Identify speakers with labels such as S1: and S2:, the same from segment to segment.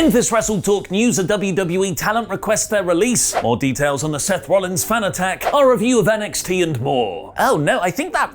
S1: In this WrestleTalk news, a WWE talent requests their release, more details on the Seth Rollins fan attack, our review of NXT and more. Oh no, I think that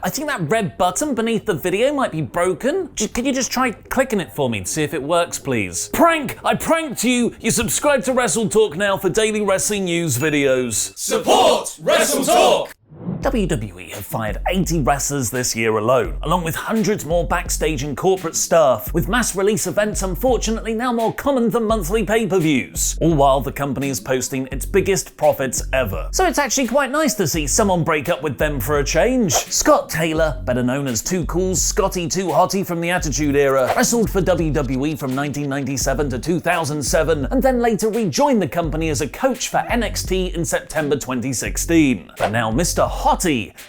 S1: red button beneath the video might be broken. Can you just try clicking it for me to see if it works, please? Prank! I pranked you! You subscribe to WrestleTalk now for daily wrestling news videos.
S2: Support WrestleTalk!
S1: WWE have fired 80 wrestlers this year alone, along with hundreds more backstage and corporate staff, with mass release events unfortunately now more common than monthly pay-per-views, all while the company is posting its biggest profits ever. So it's actually quite nice to see someone break up with them for a change. Scott Taylor, better known as Too Cool's Scotty Too Hotty from the Attitude Era, wrestled for WWE from 1997 to 2007, and then later rejoined the company as a coach for NXT in September 2016. But now Mr. Hottie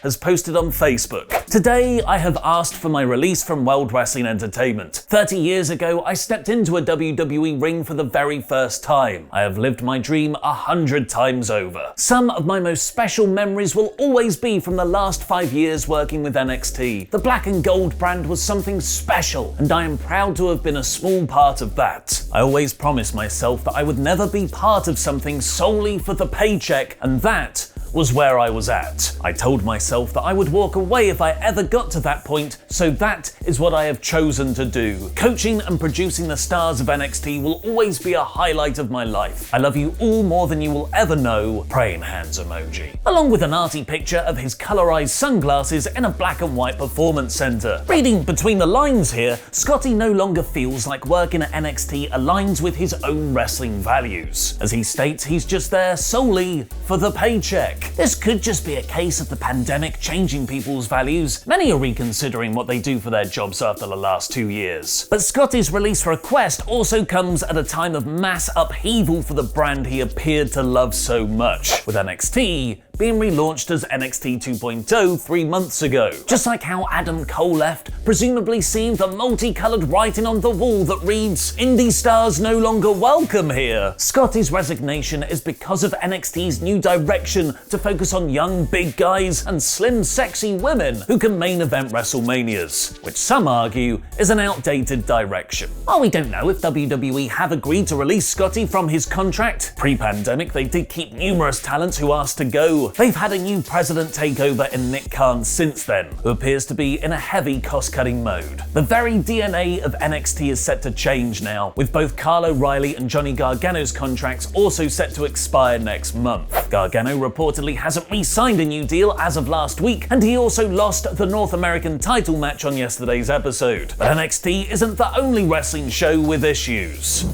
S1: has posted on Facebook. Today, I have asked for my release from World Wrestling Entertainment. 30 years ago, I stepped into a WWE ring for the very first time. I have lived my dream 100 times over. Some of my most special memories will always be from the last 5 years working with NXT. The black and gold brand was something special, and I am proud to have been a small part of that. I always promised myself that I would never be part of something solely for the paycheck, and that was where I was at. I told myself that I would walk away if I ever got to that point, so that is what I have chosen to do. Coaching and producing the stars of NXT will always be a highlight of my life. I love you all more than you will ever know. Praying hands emoji. Along with an arty picture of his colorized sunglasses in a black and white performance center. Reading between the lines here, Scotty no longer feels like working at NXT aligns with his own wrestling values. As he states, he's just there solely for the paycheck. This could just be a case of the pandemic changing people's values. Many are reconsidering what they do for their jobs after the last 2 years. But Scotty's release request also comes at a time of mass upheaval for the brand he appeared to love so much, with NXT being relaunched as NXT 2.0 3 months ago. Just like how Adam Cole left, presumably seeing the multicolored writing on the wall that reads, "Indie stars no longer welcome here." Scotty's resignation is because of NXT's new direction to focus on young big guys and slim sexy women who can main event WrestleManias, which some argue is an outdated direction. While we don't know if WWE have agreed to release Scotty from his contract, pre-pandemic they did keep numerous talents who asked to go. They've had a new president take over in Nick Khan since then, who appears to be in a heavy cost-cutting mode. The very DNA of NXT is set to change now, with both Kyle O'Reilly and Johnny Gargano's contracts also set to expire next month. Gargano reportedly hasn't re-signed a new deal as of last week, and he also lost the North American title match on yesterday's episode. But NXT isn't the only wrestling show with issues.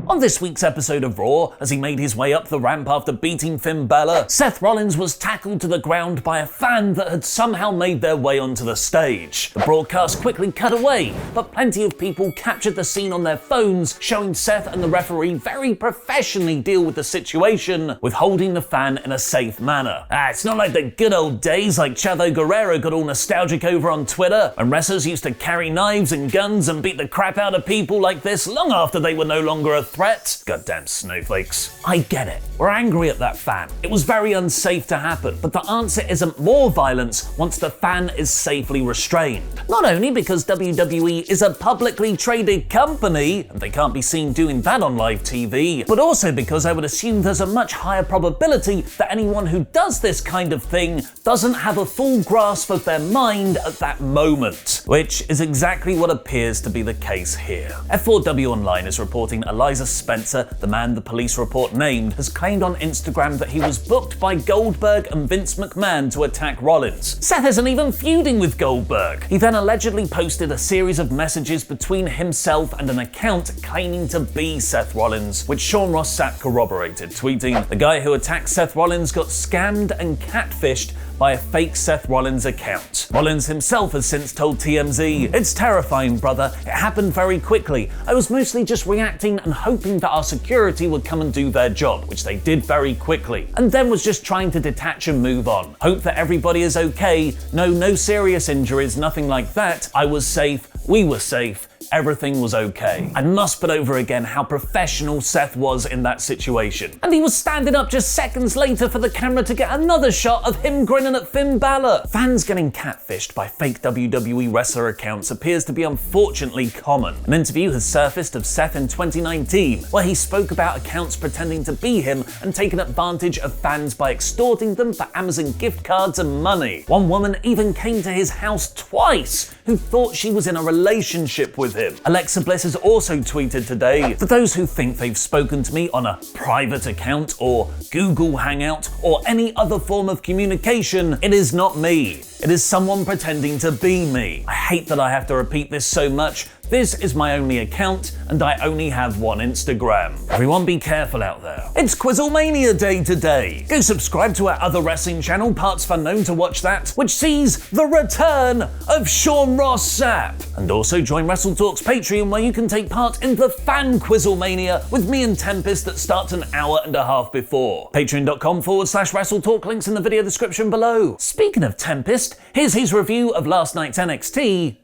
S1: On this week's episode of Raw, as he made his way up the ramp after beating Finn Balor, Seth Rollins was tackled to the ground by a fan that had somehow made their way onto the stage. The broadcast quickly cut away, but plenty of people captured the scene on their phones, showing Seth and the referee very professionally deal with the situation, with holding the fan in a safe manner. It's not like the good old days like Chavo Guerrero got all nostalgic over on Twitter, and wrestlers used to carry knives and guns and beat the crap out of people like this long after they were no longer a threat. Goddamn snowflakes. I get it. We're angry at that fan. It was very unsafe to happen, but the answer isn't more violence once the fan is safely restrained. Not only because WWE is a publicly traded company, and they can't be seen doing that on live TV, but also because I would assume there's a much higher probability that anyone who does this kind of thing doesn't have a full grasp of their mind at that moment, which is exactly what appears to be the case here. F4W Online is reporting Eliza Spencer, the man the police report named, has claimed on Instagram that he was booked by Goldberg and Vince McMahon to attack Rollins. Seth isn't even feuding with Goldberg. He then allegedly posted a series of messages between himself and an account claiming to be Seth Rollins, which Sean Ross Sapp corroborated, tweeting, "The guy who attacked Seth Rollins got scammed and catfished by a fake Seth Rollins account." Rollins himself has since told TMZ, "It's terrifying, brother. It happened very quickly. I was mostly just reacting and hoping that our security would come and do their job, which they did very quickly, and then was just trying to detach and move on. Hope that everybody is okay. No serious injuries, nothing like that. I was safe. We were safe. everything was okay. I must put over again how professional Seth was in that situation. And he was standing up just seconds later for the camera to get another shot of him grinning at Finn Balor. Fans getting catfished by fake WWE wrestler accounts appears to be unfortunately common. An interview has surfaced of Seth in 2019, where he spoke about accounts pretending to be him and taking advantage of fans by extorting them for Amazon gift cards and money. One woman even came to his house twice, who thought she was in a relationship with him. Alexa Bliss has also tweeted today, "For those who think they've spoken to me on a private account or Google Hangout or any other form of communication, it is not me. It is someone pretending to be me. I hate that I have to repeat this so much. This is my only account, and I only have one Instagram." Everyone be careful out there. It's QuizzleMania Day today. Go subscribe to our other wrestling channel, Parts Unknown, to watch that, which sees the return of Sean Ross Sapp. And also join WrestleTalk's Patreon, where you can take part in the fan QuizzleMania with me and Tempest that starts an hour and a half before. Patreon.com/WrestleTalk, links in the video description below. Speaking of Tempest, here's his review of last night's NXT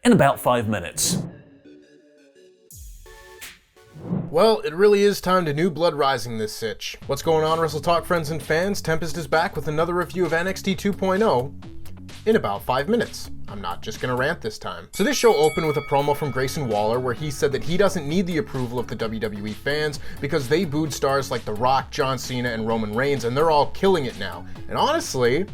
S1: in about 5 minutes.
S3: Well, it really is time to new blood rising this sitch. What's going on, WrestleTalk friends and fans? Tempest is back with another review of NXT 2.0 in about 5 minutes. I'm not just gonna rant this time. So this show opened with a promo from Grayson Waller where he said that he doesn't need the approval of the WWE fans because they booed stars like The Rock, John Cena, and Roman Reigns, and they're all killing it now. And honestly,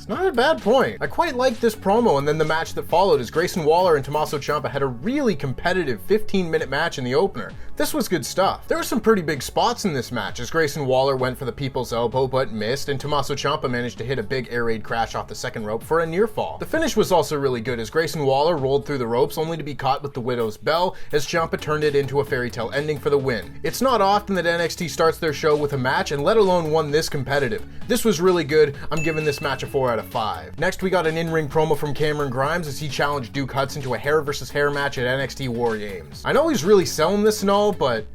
S3: not a bad point. I quite liked this promo, and then the match that followed as Grayson Waller and Tommaso Ciampa had a really competitive 15-minute match in the opener. This was good stuff. There were some pretty big spots in this match as Grayson Waller went for the people's elbow but missed, and Tommaso Ciampa managed to hit a big air raid crash off the second rope for a near fall. The finish was also really good as Grayson Waller rolled through the ropes only to be caught with the Widow's Bell as Ciampa turned it into a fairy tale ending for the win. It's not often that NXT starts their show with a match, and let alone one this competitive. This was really good. I'm giving this match a 4 out of 5. Next, we got an in-ring promo from Cameron Grimes as he challenged Duke Hudson to a hair versus hair match at NXT War Games. I know he's really selling this and all, but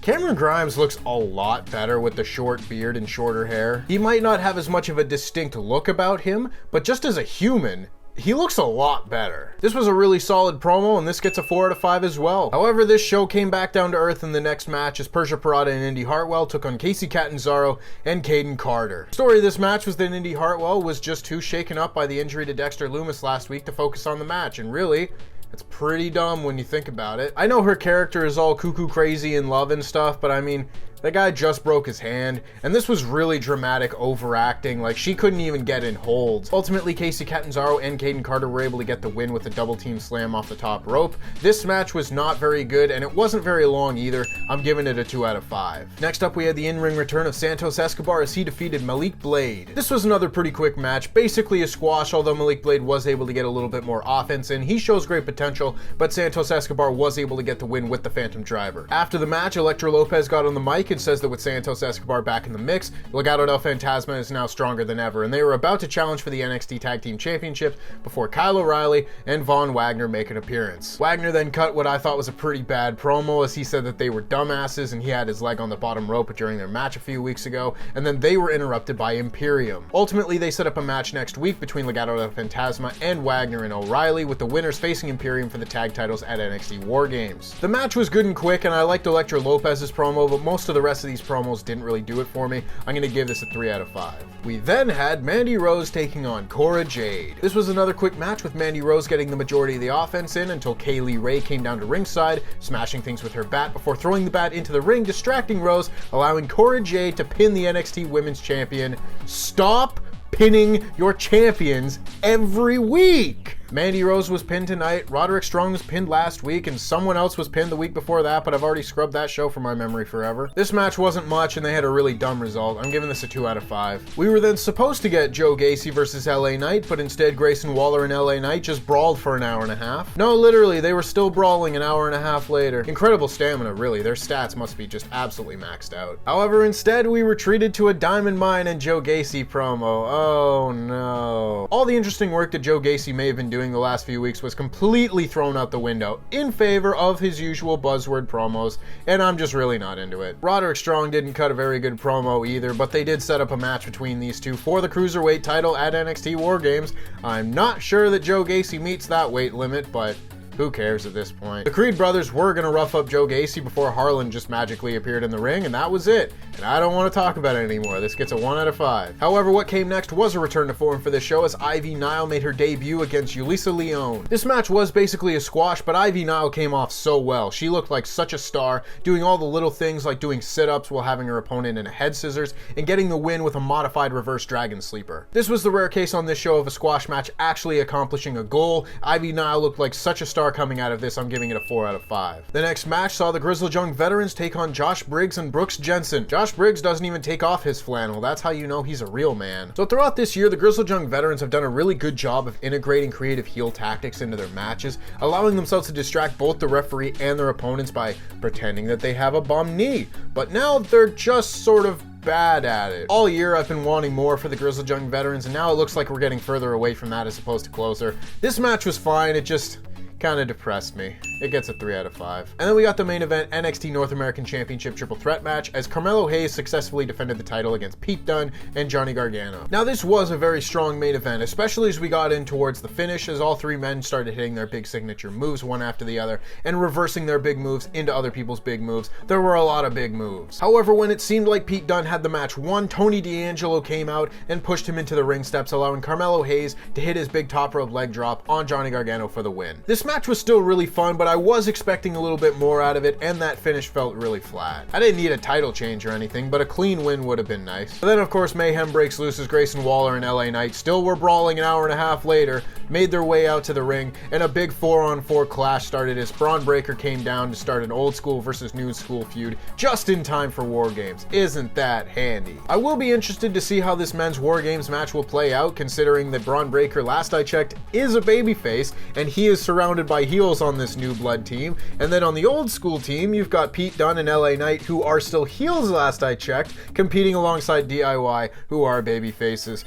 S3: Cameron Grimes looks a lot better with the short beard and shorter hair. He might not have as much of a distinct look about him, but just as a human, he looks a lot better. This was a really solid promo, and this gets a 4 out of 5 as well. However, this show came back down to earth in the next match as Persia Pirotta and Indy Hartwell took on Casey Catanzaro and Caden Carter. The story of this match was that Indy Hartwell was just too shaken up by the injury to Dexter Lumis last week to focus on the match, and really, it's pretty dumb when you think about it. I know her character is all cuckoo crazy in love and stuff, but I mean, the guy just broke his hand, and this was really dramatic overacting, like she couldn't even get in holds. Ultimately, Casey Catanzaro and Caden Carter were able to get the win with a double team slam off the top rope. This match was not very good, and it wasn't very long either. I'm giving it a 2 out of 5. Next up, we had the in-ring return of Santos Escobar as he defeated Malik Blade. This was another pretty quick match, basically a squash, although Malik Blade was able to get a little bit more offense in. He shows great potential, but Santos Escobar was able to get the win with the Phantom Driver. After the match, Elektra Lopez got on the mic and says that with Santos Escobar back in the mix, Legado del Fantasma is now stronger than ever, and they were about to challenge for the NXT Tag Team Championships before Kyle O'Reilly and Von Wagner make an appearance. Wagner then cut what I thought was a pretty bad promo as he said that they were dumbasses and he had his leg on the bottom rope during their match a few weeks ago, and then they were interrupted by Imperium. Ultimately, they set up a match next week between Legado del Fantasma and Wagner and O'Reilly, with the winners facing Imperium for the tag titles at NXT War Games. The match was good and quick, and I liked Elektra Lopez's promo, but most of the rest of these promos didn't really do it for me. I'm going to give this a 3 out of 5. We then had Mandy Rose taking on Cora Jade. This was another quick match with Mandy Rose getting the majority of the offense in until Kaylee Ray came down to ringside, smashing things with her bat before throwing the bat into the ring, distracting Rose, allowing Cora Jade to pin the NXT Women's Champion. Stop pinning your champions every week! Mandy Rose was pinned tonight, Roderick Strong was pinned last week, and someone else was pinned the week before that, but I've already scrubbed that show from my memory forever. This match wasn't much, and they had a really dumb result. I'm giving this a 2 out of 5. We were then supposed to get Joe Gacy versus LA Knight, but instead Grayson Waller and LA Knight just brawled for an hour and a half. No, literally, they were still brawling an hour and a half later. Incredible stamina, really. Their stats must be just absolutely maxed out. However, instead, we were treated to a Diamond Mine and Joe Gacy promo. Oh no. All the interesting work that Joe Gacy may have been doing the last few weeks was completely thrown out the window in favor of his usual buzzword promos, and I'm just really not into it. Roderick Strong didn't cut a very good promo either, but they did set up a match between these two for the Cruiserweight title at NXT War Games. I'm not sure that Joe Gacy meets that weight limit, but Who cares at this point? The Creed brothers were gonna rough up Joe Gacy before Harlan just magically appeared in the ring, and that was it. And I don't want to talk about it anymore. This gets a 1 out of 5. However, what came next was a return to form for this show as Ivy Nile made her debut against Yulisa Leone. This match was basically a squash, but Ivy Nile came off so well. She looked like such a star, doing all the little things like doing sit-ups while having her opponent in a head scissors, and getting the win with a modified reverse dragon sleeper. This was the rare case on this show of a squash match actually accomplishing a goal. Ivy Nile looked like such a star coming out of this. I'm giving it a 4 out of 5. The next match saw the Grizzled Young Veterans take on Josh Briggs and Brooks Jensen. Josh Briggs doesn't even take off his flannel. That's how you know he's a real man. So throughout this year, the Grizzled Young Veterans have done a really good job of integrating creative heel tactics into their matches, allowing themselves to distract both the referee and their opponents by pretending that they have a bum knee. But now they're just sort of bad at it. All year I've been wanting more for the Grizzled Young Veterans, and now it looks like we're getting further away from that as opposed to closer. This match was fine, it just kind of depressed me. It gets a 3 out of 5. And then we got the main event NXT North American Championship Triple Threat match as Carmelo Hayes successfully defended the title against Pete Dunne and Johnny Gargano. Now this was a very strong main event, especially as we got in towards the finish as all three men started hitting their big signature moves one after the other and reversing their big moves into other people's big moves. There were a lot of big moves. However, when it seemed like Pete Dunne had the match won, Tony D'Angelo came out and pushed him into the ring steps, allowing Carmelo Hayes to hit his big top rope leg drop on Johnny Gargano for the win. This match was still really fun, but I was expecting a little bit more out of it, and that finish felt really flat. I didn't need a title change or anything, but a clean win would have been nice. But then of course mayhem breaks loose as Grayson Waller and LA Knight still were brawling an hour and a half later, made their way out to the ring, and a big 4-on-4 clash started as Braun Breaker came down to start an old school versus new school feud just in time for War Games. Isn't that handy? I will be interested to see how this men's War Games match will play out, considering that Braun Breaker, last I checked, is a babyface, and he is surrounded by heels on this new blood team. And then on the old school team, you've got Pete Dunne and LA Knight, who are still heels last I checked, competing alongside DIY, who are babyfaces.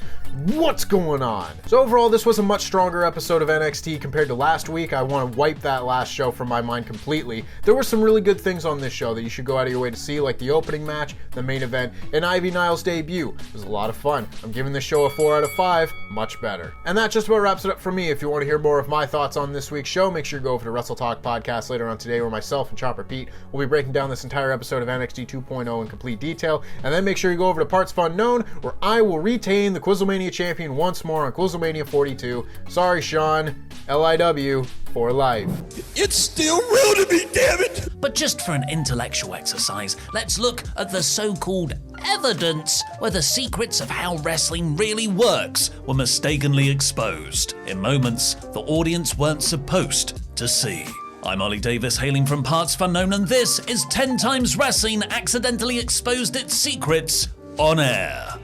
S3: What's going on? So overall, this was a much stronger episode of NXT compared to last week. I want to wipe that last show from my mind completely. There were some really good things on this show that you should go out of your way to see, like the opening match, the main event, and Ivy Nile's debut. It was a lot of fun. I'm giving this show a 4 out of 5. Much better. And that just about wraps it up for me. If you want to hear more of my thoughts on this week's show, make sure you go over to WrestleTalk podcast later on today, where myself and Chopper Pete will be breaking down this entire episode of NXT 2.0 in complete detail. And then make sure you go over to Parts Unknown, where I will retain the QuizzleMania champion once more on QuizzleMania 42. Sorry, Sean. LIW for life.
S2: It's still real to me, damn it!
S1: But just for an intellectual exercise, let's look at the so-called evidence where the secrets of how wrestling really works were mistakenly exposed in moments the audience weren't supposed to see. I'm Ollie Davis, hailing from Parts Unknown, and this is 10 Times Wrestling Accidentally Exposed Its Secrets on Air.